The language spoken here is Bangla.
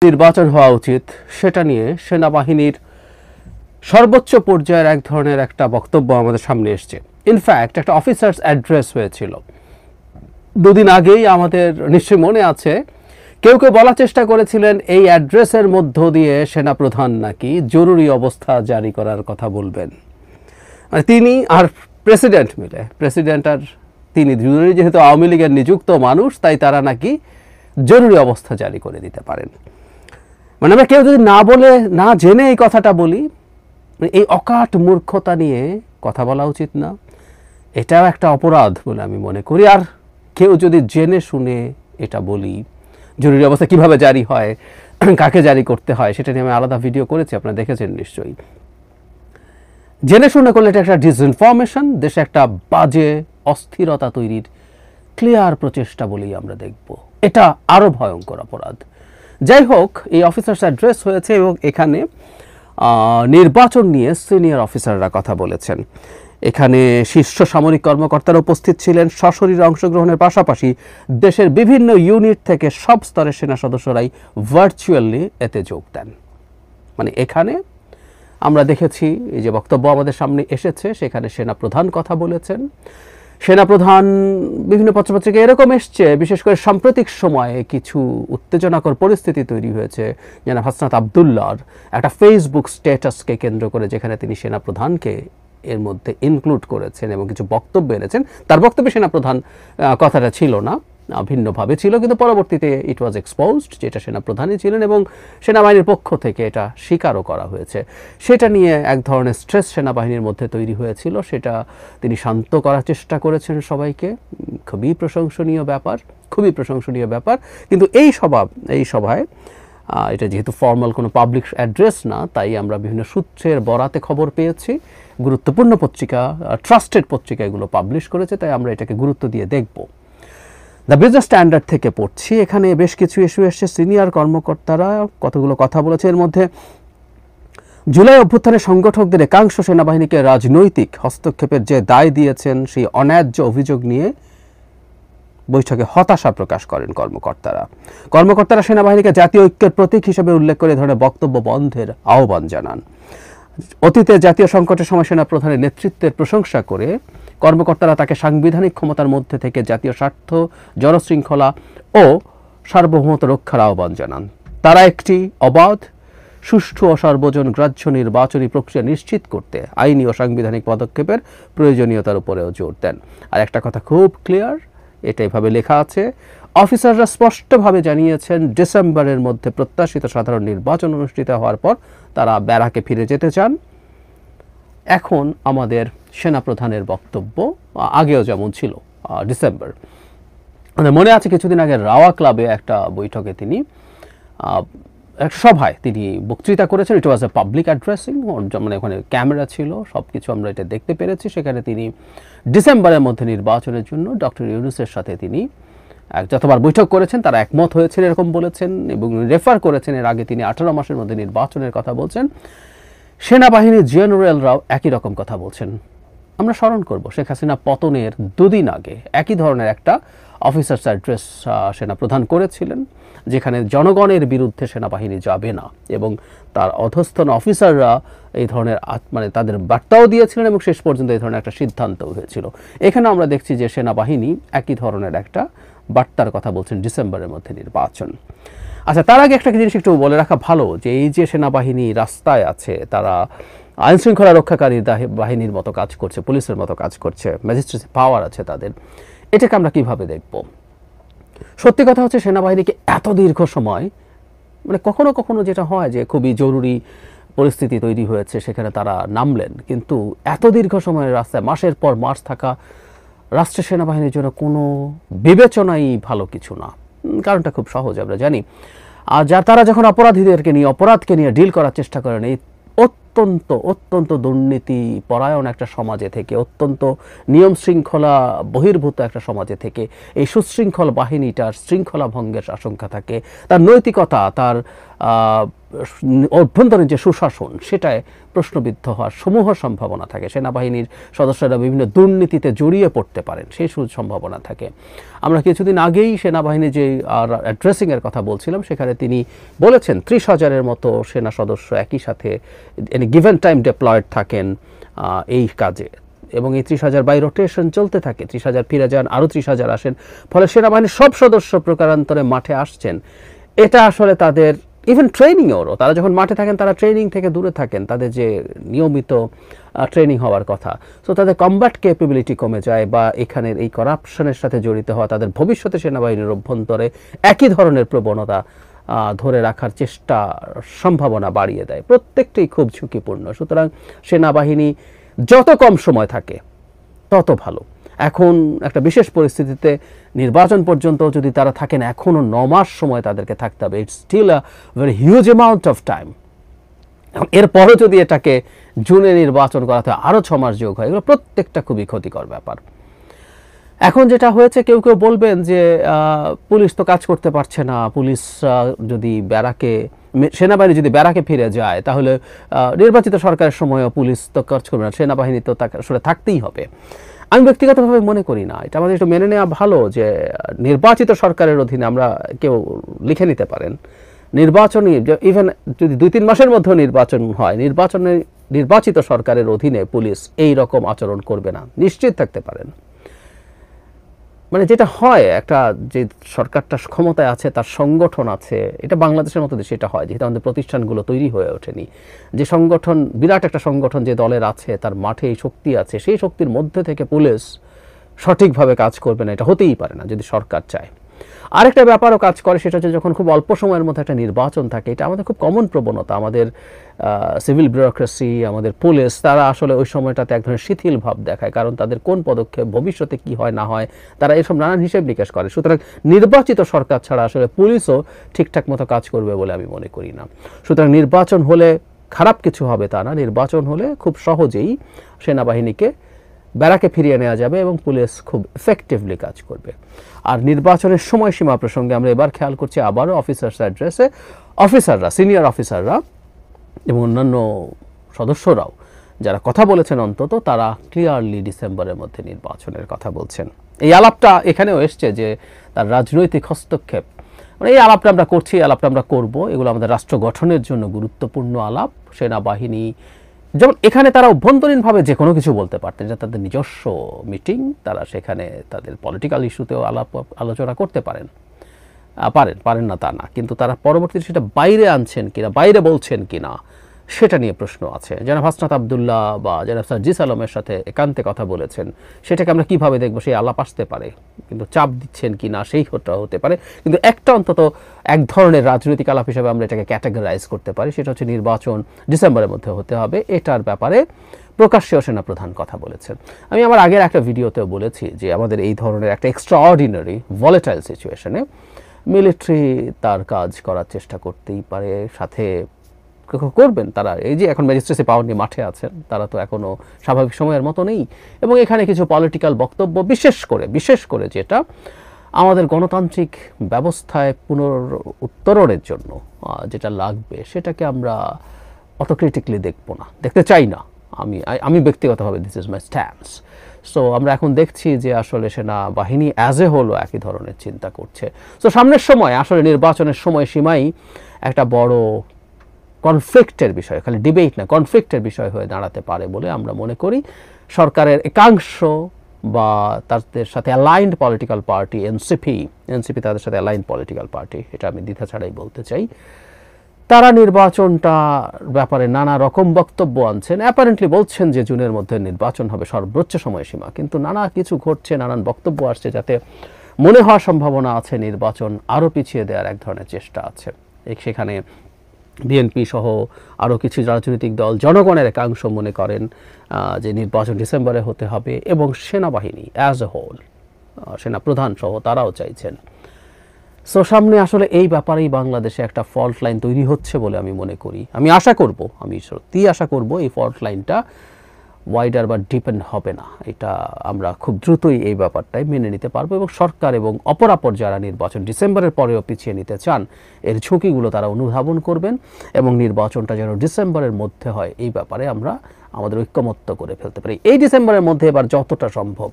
নির্বাচন হওয়া উচিত সেটা নিয়ে সেনাবাহিনীর সর্বোচ্চ পর্যায়ের এক ধরনের একটা বক্তব্য আমাদের সামনে এসছে। ইনফ্যাক্ট একটা অফিসার্স অ্যাড্রেস হয়েছিল দুদিন আগেই, আমাদের নিশ্চয়ই মনে আছে। কেউ কেউ বলার চেষ্টা করেছিলেন এই অ্যাড্রেসের মধ্য দিয়ে সেনাপ্রধান নাকি জরুরি অবস্থা জারি করার কথা বলবেন। মানে তিনি আর প্রেসিডেন্ট মিলে, প্রেসিডেন্ট আর তিনি দুজনেই যেহেতু আওয়ামী লীগের নিযুক্ত মানুষ, তাই তারা নাকি জরুরি অবস্থা জারি করে দিতে পারেন। মানে আমরা কেউ যদি না বলে না জেনে এই কথাটা বলি, এই অকাট মূর্খতা নিয়ে কথা বলা উচিত না, এটাও একটা অপরাধ বলে আমি মনে করি। আর কেউ যদি জেনে শুনে এটা বলি, জরুরি অবস্থা কিভাবে জারি হয়, কাকে জারি করতে হয়, সেটা নিয়ে আমি আলাদা ভিডিও করেছি, আপনারা দেখেছেন নিশ্চয়ই। জেনে শুনে করলে এটা একটা ডিসইনফরমেশন, দেশে একটা বাজে অস্থিরতা তৈরির ক্লিয়ার প্রচেষ্টা বলেই আমরা দেখব। এটা আরও ভয়ঙ্কর অপরাধ। যাই হোক, এই অফিসার্স অ্যাড্রেস হয়েছে এবং এখানে নির্বাচন নিয়ে সিনিয়র অফিসাররা কথা বলেছেন। এখানে শীর্ষ সামরিক কর্মকর্তারা উপস্থিত ছিলেন। সশরীরে অংশগ্রহণের পাশাপাশি দেশের বিভিন্ন ইউনিট থেকে সব স্তরের সেনা সদস্যরাই ভার্চুয়ালি এতে যোগ দেন। মানে এখানে আমরা দেখেছি, এই যে বক্তব্য আমাদের সামনে এসেছে, সেখানে সেনাপ্রধান কথা বলেছেন। সেনাপ্রধান বিভিন্ন পত্রপত্রিকায় এরকম এসছে, বিশেষ করে সাম্প্রতিক সময়ে কিছু উত্তেজনাকর পরিস্থিতি তৈরি হয়েছে যেন হাসনাত আবদুল্লাহর একটা ফেসবুক স্ট্যাটাসকে কেন্দ্র করে, যেখানে তিনি সেনাপ্রধানকে এর মধ্যে ইনক্লুড করেছেন এবং কিছু বক্তব্য এনেছেন। তার বক্তব্যে সেনাপ্রধান কথাটা ছিল না, ভিন্নভাবে ছিল, কিন্তু পরবর্তীতে ইট ওয়াজ এক্সপোজড যেটা সেনাপ্রধানই ছিলেন এবং সেনাবাহিনীর পক্ষ থেকে এটা স্বীকারও করা হয়েছে। সেটা নিয়ে এক ধরনের স্ট্রেস সেনাবাহিনীর মধ্যে তৈরি হয়েছিল, সেটা তিনি শান্ত করার চেষ্টা করেছেন সবাইকে। খুবই প্রশংসনীয় ব্যাপার, খুবই প্রশংসনীয় ব্যাপার। কিন্তু এই সভায় এটা যেহেতু ফর্মাল কোনো পাবলিক অ্যাড্রেস না, তাই আমরা বিভিন্ন সূত্রের বরাতে খবর পেয়েছি। গুরুত্বপূর্ণ পত্রিকা, ট্রাস্টেড পত্রিকা এগুলো পাবলিশ করেছে, তাই আমরা এটাকে গুরুত্ব দিয়ে দেখব। দ্য বিজনেস স্ট্যান্ডার্ড থেকে পড়ছি, এখানে বেশ কিছু ইস্যু এসছে। সিনিয়র কর্মকর্তারা কতগুলো কথা বলেছে। এর মধ্যে জুলাই অভ্যুত্থানের সংগঠকদের একাংশ সেনাবাহিনীকে রাজনৈতিক হস্তক্ষেপের যে দায় দিয়েছেন, সেই অন্যায্য অভিযোগ নিয়ে বৈঠকে হতাশা প্রকাশ করেন কর্মকর্তারা সেনাবাহিনীকে জাতীয় ঐক্যের প্রতীক হিসেবে উল্লেখ করে এ ধরনের বক্তব্য বন্ধের আহ্বান জানান। অতীতে জাতীয় সংকটের সময় সেনাপ্রধানের নেতৃত্বের প্রশংসা করে কর্মকর্তারা তাকে সাংবিধানিক ক্ষমতার মধ্যে থেকে জাতীয় স্বার্থ, জনশৃঙ্খলা ও সার্বভৌমত্ব রক্ষার আহ্বান জানান। তারা একটি অবাধ, সুষ্ঠু ও সর্বজন গ্রাহ্য নির্বাচনী প্রক্রিয়া নিশ্চিত করতে আইনি ও সাংবিধানিক পদক্ষেপের প্রয়োজনীয়তার উপরেও জোর দেন। আর একটা কথা খুব ক্লিয়ার, এটা এভাবে লেখা আছে, অফিসাররা স্পষ্টভাবে জানিয়েছেন ডিসেম্বরের মধ্যে প্রত্যাশিত সাধারণ নির্বাচন অনুষ্ঠিত হওয়ার পর তারা ব্যারাকে ফিরে যেতে চান। এখন আমাদের সেনাপ্রধানের বক্তব্য আগেও যেমন ছিল, ডিসেম্বর। মনে আছে কিছুদিন আগে রাওয়া ক্লাবে একটা বৈঠকে তিনি একটা সভায় তিনি বক্তৃতা করেছেন। ইট ওয়াজ এ পাবলিক অ্যাড্রেসিং, মানে ওখানে ক্যামেরা ছিল, সব কিছু আমরা এটা দেখতে পেরেছি। সেখানে তিনি ডিসেম্বরের মধ্যে নির্বাচনের জন্য ডক্টর ইউনূসের সাথে তিনি যতবার বৈঠক করেছেন তারা একমত হয়েছেন এরকম বলেছেন এবং রেফার করেছেন এর আগে তিনি 18 মাসের মধ্যে নির্বাচনের কথা বলছেন। সেনাবাহিনীর জেনারেলরাও একই রকম কথা বলছেন। আমরা স্মরণ করব শেখ হাসিনা পতনের দুদিন আগে একই ধরনের একটা অফিসার্স অ্যাড্রেস সেনাপ্রধান করেছিলেন, যেখানে জনগণের বিরুদ্ধে সেনাবাহিনী যাবে না এবং তার অধস্তন অফিসাররা এই ধরনের মানে তাদের বার্তাও দিয়েছিলেন এবং শেষ পর্যন্ত এই ধরনের একটা সিদ্ধান্তও হয়েছিল। এখানে আমরা দেখছি যে সেনাবাহিনী একই ধরনের একটা বার্তার কথা বলছেন, ডিসেম্বরের মধ্যে নির্বাচন। আচ্ছা, তার আগে একটা জিনিস একটু বলে রাখা ভালো, যে এই যে সেনাবাহিনী রাস্তায় আছে, তারা আইনশৃঙ্খলা রক্ষাকারী বাহিনীর মতো কাজ করছে, পুলিশের মতো কাজ করছে, ম্যাজিস্ট্রেসি পাওয়ার আছে তাদের, এটাকে আমরা কিভাবে দেখব? সত্যি কথা হচ্ছে, সেনাবাহিনীকে এত দীর্ঘ সময়, মানে কখনো কখনো যেটা হয় যে খুবই জরুরি পরিস্থিতি তৈরি হয়েছে, সেখানে তারা নামলেন, কিন্তু এত দীর্ঘ সময়ের রাস্তায় মাসের পর মাস থাকা রাষ্ট্রের সেনাবাহিনীর জন্য কোনো বিবেচনাই ভালো কিছু না। কারণটা খুব সহজ, আমরা জানি। আর তারা যখন অপরাধকে নিয়ে ডিল করার চেষ্টা করেন, এই অত্যন্ত দুর্নীতি পরায়ণ একটা সমাজে থেকে, অত্যন্ত নিয়ম শৃঙ্খলা বহির্ভূত একটা সমাজে থেকে এই সুশৃঙ্খল বাহিনীটার শৃঙ্খলা ভঙ্গের আশঙ্কা থাকে। তার নৈতিকতা, তার অভ্যন্তরীণ যে সুশাসন সেটায় প্রশ্নবিদ্ধ হওয়ার সমূহ সম্ভাবনা থাকে। সেনাবাহিনীর সদস্যরা বিভিন্ন দুর্নীতিতে জড়িয়ে পড়তে পারেন, সেই সম্ভাবনা থাকে। আমরা কিছুদিন আগেই সেনাবাহিনী যে অ্যাড্রেসিংয়ের কথা বলছিলাম, সেখানে তিনি বলেছেন 30,000-এর মতো সেনা সদস্য একই সাথে গিভেন টাইম ডিপ্লয়েড থাকেন এই কাজে, এবং এই 30,000 বাই রোটেশন চলতে থাকে। 30,000 ফিরে যান, আরও 30,000 আসেন, ফলে সেনাবাহিনীর সব সদস্য প্রকারান্তরে মাঠে আসছেন। এটা আসলে তাদের ইভেন ট্রেনিংয়েরও, তারা যখন মাঠে থাকেন তারা ট্রেনিং থেকে দূরে থাকেন, তাদের যে নিয়মিত ট্রেনিং হওয়ার কথা। সো তাদের কমব্যাট ক্যাপাবিলিটি কমে যায়, বা এখানের এই করাপশনের সাথে জড়িত হওয়া তাদের ভবিষ্যতে সেনাবাহিনীর অভ্যন্তরে একই ধরনের প্রবণতা ধরে রাখার চেষ্টা সম্ভাবনা বাড়িয়ে দেয়। প্রত্যেকটাই খুব ঝুঁকিপূর্ণ। সুতরাং সেনাবাহিনী যত কম সময় থাকে তত ভালো। এখন একটা বিশেষ পরিস্থিতিতে নির্বাচন পর্যন্ত যদি তারা থাকেন, এখনও 9 মাস সময় তাদেরকে থাকতে হবে। It's still a very huge amount of time. এরপরও যদি এটাকে জুনে নির্বাচন করাতে আরও 6 মাস যোগ হয়, এগুলো প্রত্যেকটা খুবই ক্ষতিকর ব্যাপার। এখন যেটা হয়েছে, কেউ কেউ বলবেন যে পুলিশ তো কাজ করতে পারছে না, পুলিশ যদি ব্যারাকে, সেনাবাহিনী যদি ব্যারাকে ফিরে যায় তাহলে নির্বাচিত সরকারের সময়ও পুলিশ তো কাজ করবে না, সেনাবাহিনী তো আসলে থাকতেই হবে। আমি ব্যক্তিগতভাবে মনে করি না, এটা আমাদের একটু মেনে নেওয়া ভালো যে নির্বাচিত সরকারের অধীনে, আমরা কেউ লিখে নিতে পারেন নির্বাচনী, ইভেন যদি 2-3 মাসের মধ্যেও নির্বাচন হয়, নির্বাচিত সরকারের অধীনে পুলিশ এই রকম আচরণ করবে না, নিশ্চিত থাকতে পারেন। মানে যেটা হয়, একটা যে সরকারটা ক্ষমতায় আছে, তার সংগঠন আছে, এটা বাংলাদেশের মতো দেশে এটা হয়, যেহেতু আমাদের প্রতিষ্ঠানগুলো তৈরি হয়ে ওঠেনি। যে সংগঠন, বিরাট একটা সংগঠন যে দলের আছে, তার মাঠে এই শক্তি আছে, সেই শক্তির মধ্যে থেকে পুলিশ সঠিকভাবে কাজ করবে না, এটা হতেই পারে না যদি সরকার চায়। আরেকটা ব্যাপারও কাজ করে, সেটা হচ্ছে যখন খুব অল্প সময়ের মধ্যে একটা নির্বাচন থাকে, এটা আমাদের খুব কমন প্রবণতা। আমাদের সিভিল ব্যুরোক্রেসি, আমাদের পুলিশ, তারা আসলে ওই সময়টাতে এক ধরনের শিথিল ভাব দেখায়, কারণ তাদের কোন পদক্ষেপ ভবিষ্যতে কি হয় না হয় তারা এসব নানান হিসেব নিকেশ করে। সুতরাং নির্বাচিত সরকার ছাড়া আসলে পুলিশও ঠিকঠাক মতো কাজ করবে বলে আমি মনে করি না। সুতরাং নির্বাচন হলে খারাপ কিছু হবে তা না, নির্বাচন হলে খুব সহজেই সেনাবাহিনীকে ব্যারাকে ফিরিয়ে নেওয়া যাবে এবং পুলিশ খুব এফেক্টিভলি কাজ করবে। আর নির্বাচনের সময়সীমা প্রসঙ্গে আমরা এবার খেয়াল করছি আবারও অফিসার্স অ্যাড্রেসে, অফিসাররা, সিনিয়র অফিসাররা এবং অন্যান্য সদস্যরাও যারা কথা বলেছেন, অন্তত তারা ক্লিয়ারলি ডিসেম্বরের মধ্যে নির্বাচনের কথা বলছেন। এই আলাপটা এখানেও এসছে যে তার রাজনৈতিক হস্তক্ষেপ, মানে এই আলাপটা আমরা করছি, আলাপটা আমরা করব, এগুলো আমাদের রাষ্ট্র গঠনের জন্য গুরুত্বপূর্ণ আলাপ। সেনাবাহিনী যেমন এখানে তারা অভ্যন্তরীণভাবে যে কোনো কিছু বলতে পারতেন, এটা তাদের নিজস্ব মিটিং, তারা সেখানে তাদের পলিটিক্যাল ইস্যুতেও আলোচনা করতে পারেন না তা না, কিন্তু তারা পরবর্তীতে সেটা বাইরে আনছেন কিনা, বাইরে বলছেন কিনা, সেটা নিয়ে প্রশ্ন আছে। জনাব হাসনাত আবদুল্লাহ বা জনাব সার্জিস আলমের সাথে একান্তে কথা বলেছেন, সেটাকে আমরা কিভাবে দেখবো? সেই আলাপ আসতে পারে, কিন্তু চাপ দিচ্ছেন কিনা সেই হতে পারে। কিন্তু একটা অন্তত এক ধরনের রাজনৈতিক আলাপ হিসেবে আমরা এটাকে ক্যাটাগরাইজ করতে পারি, সেটা হচ্ছে নির্বাচন ডিসেম্বরের মধ্যে হতে হবে। এটার ব্যাপারে প্রকাশ্যে সেনাপ্রধান কথা বলেছেন। আমি আমার আগের একটা ভিডিওতেও বলেছি যে আমাদের এই ধরনের একটা এক্সট্রাঅর্ডিনারি ভলেটাইল সিচুয়েশনে মিলিটারি তার কাজ করার চেষ্টা করতেই পারে, সাথে করবেন তারা। এই যে এখন ম্যাজিস্ট্রেসি পাওয়ার নিয়ে মাঠে আছেন, তারা তো এখনও স্বাভাবিক সময়ের মতো নেই, এবং এখানে কিছু পলিটিক্যাল বক্তব্য, বিশেষ করে যেটা আমাদের গণতান্ত্রিক ব্যবস্থায় পুনরুত্তরণের জন্য যেটা লাগবে, সেটাকে আমরা অটোক্রিটিকলি দেখবো না, দেখতে চাই না। আমি ব্যক্তিগতভাবে, this is my stance. So আমরা এখন দেখছি যে আসলে সেনাবাহিনী অ্যাজ এ হোলও একই ধরনের চিন্তা করছে। সো সামনের সময় আসলে নির্বাচনের সময়সীমাই একটা বড় কনফ্লিক্টের বিষয়, খালি ডিবেট না, কনফ্লিক্টের বিষয় হয়ে দাঁড়াতে পারে বলে আমরা মনে করি। সরকারের একাংশ বা তাদের সাথে অ্যালাইন্ড পলিটিক্যাল পার্টি, এনসিপি তাদের সাথে অ্যালাইন্ড পলিটিক্যাল পার্টি, এটা আমি দ্বিধা ছাড়াই বলতে চাই, তারা নির্বাচনটা ব্যাপারে নানা রকম বক্তব্য আনছেন। অ্যাপারেন্টলি বলছেন যে জুনের মধ্যে নির্বাচন হবে সর্বোচ্চ সময়সীমা, কিন্তু নানা কিছু ঘটছে, নানান বক্তব্য আসছে, যাতে মনে হওয়ার সম্ভাবনা আছে নির্বাচন আরও পিছিয়ে দেওয়ার এক ধরনের চেষ্টা আছে। সেখানে বিএনপি সহ আরও কিছু রাজনৈতিক দল, জনগণের একাংশ মনে করেন যে নির্বাচন ডিসেম্বরে হতে হবে, এবং সেনাবাহিনী অ্যাজ এ হোল, সেনাপ্রধান সহ তারাও চাইছেন। সো সামনে আসলে এই ব্যাপারেই বাংলাদেশে একটা ফল্ট লাইন তৈরি হচ্ছে বলে আমি মনে করি। আমি সত্যিই আশা করব এই ফল্ট লাইনটা ওয়াইডার বা ডিপেন্ড হবে না। এটা আমরা খুব দ্রুতই এই ব্যাপারটাই মেনে নিতে পারবো এবং সরকার এবং অপরাপর যারা নির্বাচন ডিসেম্বরের পরেও পিছিয়ে নিতে চান এর ঝুঁকিগুলো তারা অনুধাবন করবেন এবং নির্বাচনটা যেন ডিসেম্বরের মধ্যে হয় এই ব্যাপারে আমরা আমাদের ঐক্যমত্য করে ফেলতে পারি। এই ডিসেম্বরের মধ্যে এবার যতটা সম্ভব